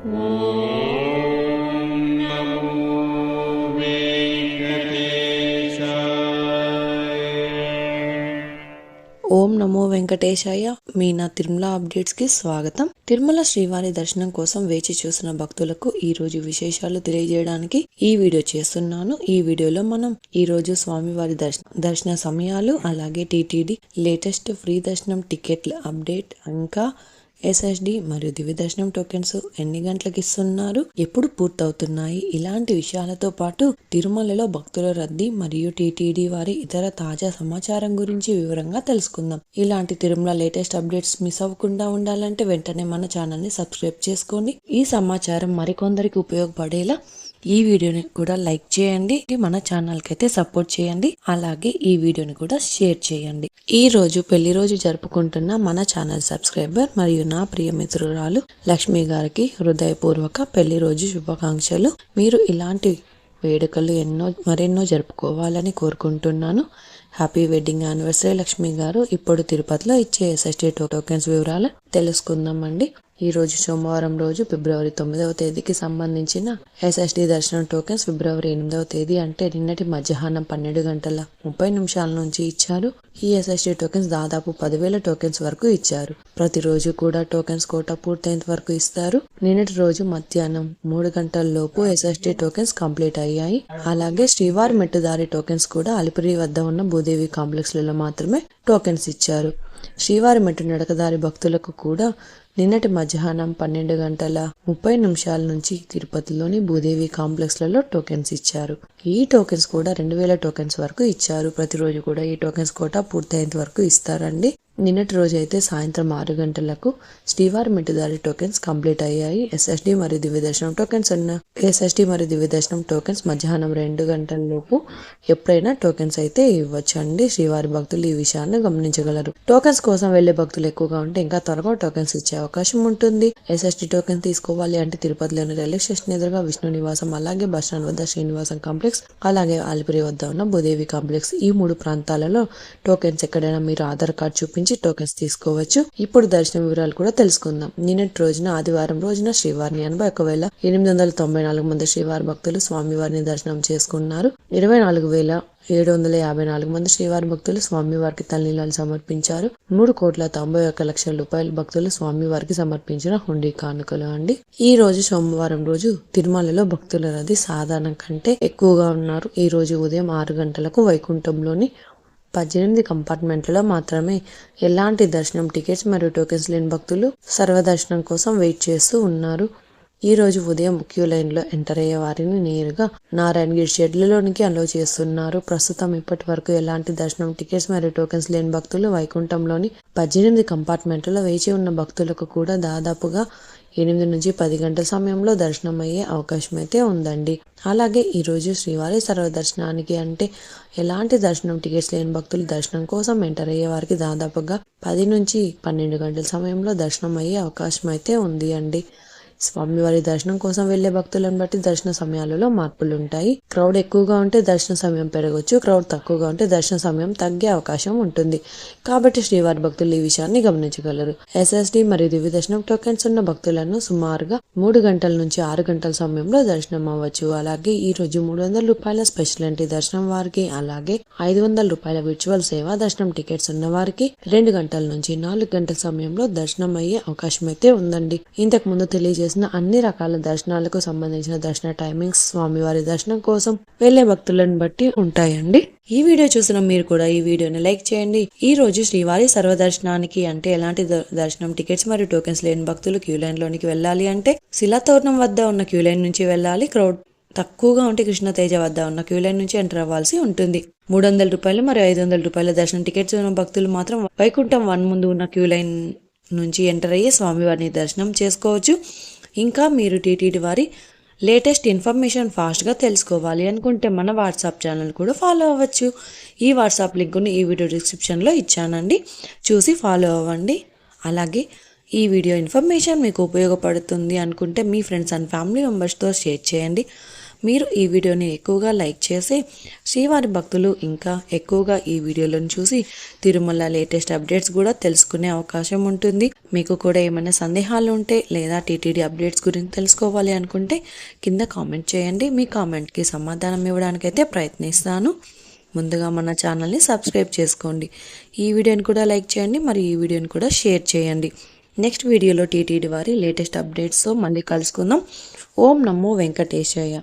ఓం నమో వెంకటేశాయ. మీ నా తిరుమల అప్డేట్స్ కి స్వాగతం. తిరుమల శ్రీవారి దర్శనం కోసం వేచి చూసిన భక్తులకు ఈ రోజు విశేషాలు తెలియజేయడానికి ఈ వీడియో చేస్తున్నాను. ఈ వీడియోలో మనం ఈ రోజు స్వామివారి దర్శన సమయాలు, అలాగే టీటీడీ లేటెస్ట్ ఫ్రీ దర్శనం టికెట్ల అప్డేట్, ఇంకా ఎస్ఎస్డి మరియు దివ్య దర్శనం టోకెన్స్ ఎన్ని గంటలకు ఇస్తున్నారు, ఎప్పుడు పూర్తవుతున్నాయి, ఇలాంటి విషయాలతో పాటు తిరుమలలో భక్తుల రద్దీ మరియు టీటీడీ వారి ఇతర తాజా సమాచారం గురించి వివరంగా తెలుసుకుందాం. ఇలాంటి తిరుమల లేటెస్ట్ అప్డేట్స్ మిస్ అవ్వకుండా ఉండాలంటే వెంటనే మన ఛానల్ ని సబ్స్క్రైబ్ చేసుకోండి. ఈ సమాచారం మరికొందరికి ఉపయోగపడేలా ఈ వీడియోని కూడా లైక్ చేయండి, మన ఛానల్ కి అయితే సపోర్ట్ చేయండి, అలాగే ఈ వీడియోని కూడా షేర్ చేయండి. ఈ రోజు పెళ్లి రోజు జరుపుకుంటున్న మన ఛానల్ సబ్స్క్రైబర్ మరియు నా ప్రియ మిత్రురాలు లక్ష్మి గారికి హృదయపూర్వక పెళ్లి రోజు శుభాకాంక్షలు. మీరు ఇలాంటి వేడుకలు మరెన్నో జరుపుకోవాలని కోరుకుంటున్నాను. హ్యాపీ వెడ్డింగ్ యానివర్సరీ లక్ష్మి గారు. ఇప్పుడు తిరుపతిలో ఇచ్చే ఎస్ఎస్టీ టోకెన్స్ వివరాలు తెలుసుకుందామండి. ఈ రోజు సోమవారం రోజు ఫిబ్రవరి 9వ తేదీకి సంబంధించిన ఎస్ఎస్డి దర్శనం టోకెన్స్ ఫిబ్రవరి 8వ తేదీ అంటే నిన్నటి మధ్యాహ్నం 12:30 నుంచి ఇచ్చారు. ఈ ఎస్ఎస్డి టోకెన్స్ దాదాపు 10,000 టోకెన్స్ వరకు ఇచ్చారు. ప్రతిరోజు కూడా టోకెన్స్ కోటా పూర్తయినంత వరకు ఇస్తారు. నిన్నటి రోజు మధ్యాహ్నం 3 గంటల లోపు ఎస్ఎస్డి టోకెన్స్ కంప్లీట్ అయ్యాయి. అలాగే శ్రీవారి మెట్టుదారి టోకెన్స్ కూడా అలిపిరి వద్ద ఉన్న భూదేవి కాంప్లెక్స్ లలో మాత్రమే టోకెన్స్ ఇచ్చారు. శ్రీవారి మెట్టు నడకదారి భక్తులకు కూడా నిన్నటి మధ్యాహ్నం 12:30 నుంచి తిరుపతిలోని భూదేవి కాంప్లెక్స్ లలో టోకెన్స్ ఇచ్చారు. ఈ టోకెన్స్ కూడా 2,000 టోకెన్స్ వరకు ఇచ్చారు. ప్రతిరోజు కూడా ఈ టోకెన్స్ కోటా పూర్తయ్యేంత వరకు ఇస్తారండి. నిన్నటి రోజు అయితే సాయంత్రం 6 గంటలకు శ్రీవారి మెట్టుదారి టోకెన్స్ కంప్లీట్ అయ్యాయి. ఎస్ఎస్డి మరియు దివ్య దర్శనం టోకెన్స్ మధ్యాహ్నం 2 గంటల లోపు ఎప్పుడైనా టోకెన్స్ అయితే ఇవ్వచ్చండి. శ్రీవారి భక్తులు ఈ విషయాన్ని గమనించగలరు. టోకెన్స్ కోసం వెళ్లే భక్తులు ఎక్కువగా ఉంటే ఇంకా త్వరగా టోకెన్స్ ఇచ్చే అవకాశం ఉంటుంది. ఎస్ఎస్డి టోకెన్స్ తీసుకోవాలి అంటే తిరుపతిలోని రైల్వే స్టేషన్ ఎదురుగా విష్ణు నివాసం, అలాగే బస్టాండ్ వద్ద శ్రీనివాసం కాంప్లెక్స్, అలాగే అలిపిరి వద్ద ఉన్న భూదేవి కాంప్లెక్స్, ఈ 3 ప్రాంతాలలో టోకెన్స్ ఎక్కడైనా మీరు ఆధార్ కార్డు చూపించి టోకెన్స్ తీసుకోవచ్చు. ఇప్పుడు దర్శనం వివరాలు కూడా తెలుసుకుందాం. నిన్నటి రోజున ఆదివారం రోజున శ్రీవారిని 81,894 మంది శ్రీవారి భక్తులు స్వామివారిని దర్శనం చేసుకున్నారు. 24,754 మంది శ్రీవారి భక్తులు స్వామివారికి తలనీలాలు సమర్పించారు. 3,91,00,000 రూపాయలు భక్తులు స్వామివారికి సమర్పించిన హుండీ కానుకలు అండి. ఈ రోజు సోమవారం రోజు తిరుమలలో భక్తుల రద్దీ సాధారణం కంటే ఎక్కువగా ఉన్నారు. ఈ రోజు ఉదయం 6 గంటలకు వైకుంఠంలోని 18 కంపార్ట్మెంట్లలో మాత్రమే ఎలాంటి దర్శనం టికెట్స్ మరియు టోకెన్స్ లేని భక్తులు సర్వదర్శనం కోసం వెయిట్ చేస్తూ ఉన్నారు. ఈ రోజు ఉదయం క్యూ లైన్ లో ఎంటర్ అయ్యే వారిని నేరుగా నారాయణగిరి షెడ్లలోనికి అలో చేస్తున్నారు. ప్రస్తుతం ఇప్పటి వరకు ఎలాంటి దర్శనం టికెట్స్ మరియు టోకెన్స్ లేని భక్తులు వైకుంఠంలోని 18 కంపార్ట్మెంట్లలో వేచి ఉన్న భక్తులకు కూడా దాదాపుగా 8 నుంచి 10 గంటల సమయంలో దర్శనం అయ్యే అవకాశం అయితే ఉందండి. అలాగే ఈ రోజు శ్రీవారి సర్వదర్శనానికి అంటే ఎలాంటి దర్శనం టికెట్స్ లేని భక్తులు దర్శనం కోసం ఎంటర్ అయ్యే వారికి దాదాపుగా 10 నుంచి 12 గంటల సమయంలో దర్శనం అయ్యే అవకాశం అయితే ఉంది అండి. స్వామివారి దర్శనం కోసం వెళ్లే భక్తులను బట్టి దర్శన సమయాలలో మార్పులు ఉంటాయి. క్రౌడ్ ఎక్కువగా ఉంటే దర్శన సమయం పెరగవచ్చు, క్రౌడ్ తక్కువగా ఉంటే దర్శన సమయం తగ్గే అవకాశం ఉంటుంది. కాబట్టి శ్రీవారి భక్తులు ఈ విషయాన్ని గమనించగలరు. ఎస్ఎస్డి మరియు దివ్య దర్శనం టోకెన్స్ ఉన్న భక్తులను సుమారుగా 3 గంటల నుంచి 6 గంటల సమయంలో దర్శనం అవ్వచ్చు. అలాగే ఈ రోజు 300 రూపాయల స్పెషల్ ఎంట్రీ దర్శనం వారికి, అలాగే 500 రూపాయల విర్చువల్ సేవా దర్శనం టికెట్స్ ఉన్న వారికి 2 గంటల నుంచి 4 గంటల సమయంలో దర్శనం అయ్యే అవకాశం అయితే ఉందండి. ఇంతకు ముందు తెలియజేసిన అన్ని రకాల దర్శనాలకు సంబంధించిన దర్శన టైమింగ్స్ స్వామివారి దర్శనం కోసం వెళ్లే భక్తులను బట్టి ఉంటాయండి. ఈ వీడియో చూసిన మీరు కూడా ఈ వీడియోని లైక్ చేయండి. ఈ రోజు శ్రీవారి సర్వదర్శనానికి అంటే ఎలాంటి దర్శనం టికెట్స్ మరియు టోకెన్స్ లేని భక్తులు క్యూ లైన్ లోనికి వెళ్ళాలి అంటే శిలాతోరణం వద్ద ఉన్న క్యూ లైన్ నుంచి వెళ్ళాలి. క్రౌడ్ తక్కువగా ఉంటే కృష్ణతేజ వద్ద ఉన్న క్యూ లైన్ నుంచి ఎంటర్ అవ్వాల్సి ఉంటుంది. 300 రూపాయలు మరియు 500 రూపాయల దర్శనం టికెట్స్ ఉన్న భక్తులు మాత్రం వైకుంఠం 1 ముందు ఉన్న క్యూ లైన్ నుంచి ఎంటర్ అయ్యి స్వామివారిని దర్శనం చేసుకోవచ్చు. ఇంకా మీరు టీటీడీ వారి లేటెస్ట్ ఇన్ఫర్మేషన్ ఫాస్ట్గా తెలుసుకోవాలి అనుకుంటే మన వాట్సాప్ ఛానల్ కూడా ఫాలో అవ్వచ్చు. ఈ వాట్సాప్ లింక్ని ఈ వీడియో డిస్క్రిప్షన్లో ఇచ్చానండి, చూసి ఫాలో అవ్వండి. అలాగే ఈ వీడియో ఇన్ఫర్మేషన్ మీకు ఉపయోగపడుతుంది అనుకుంటే మీ ఫ్రెండ్స్ అండ్ ఫ్యామిలీ మెంబర్స్తో షేర్ చేయండి. మీరు ఈ వీడియోని ఎక్కువగా లైక్ చేసి శ్రీవారి భక్తులు ఇంకా ఎక్కువగా ఈ వీడియోలను చూసి తిరుమల లేటెస్ట్ అప్డేట్స్ కూడా తెలుసుకునే అవకాశం ఉంటుంది. మీకు కూడా ఏమైనా సందేహాలు ఉంటే లేదా టీటీడీ అప్డేట్స్ గురించి తెలుసుకోవాలి అనుకుంటే కింద కామెంట్ చేయండి. మీ కామెంట్కి సమాధానం ఇవ్వడానికైతే ప్రయత్నిస్తాను. ముందుగా మన ఛానల్ని సబ్స్క్రైబ్ చేసుకోండి. ఈ వీడియోని కూడా లైక్ చేయండి, మరి ఈ వీడియోని కూడా షేర్ చేయండి. నెక్స్ట్ వీడియోలో టీటీడీ వారి లేటెస్ట్ అప్డేట్స్తో మళ్ళీ కలుసుకుందాం. ఓం నమో వెంకటేశయ్య.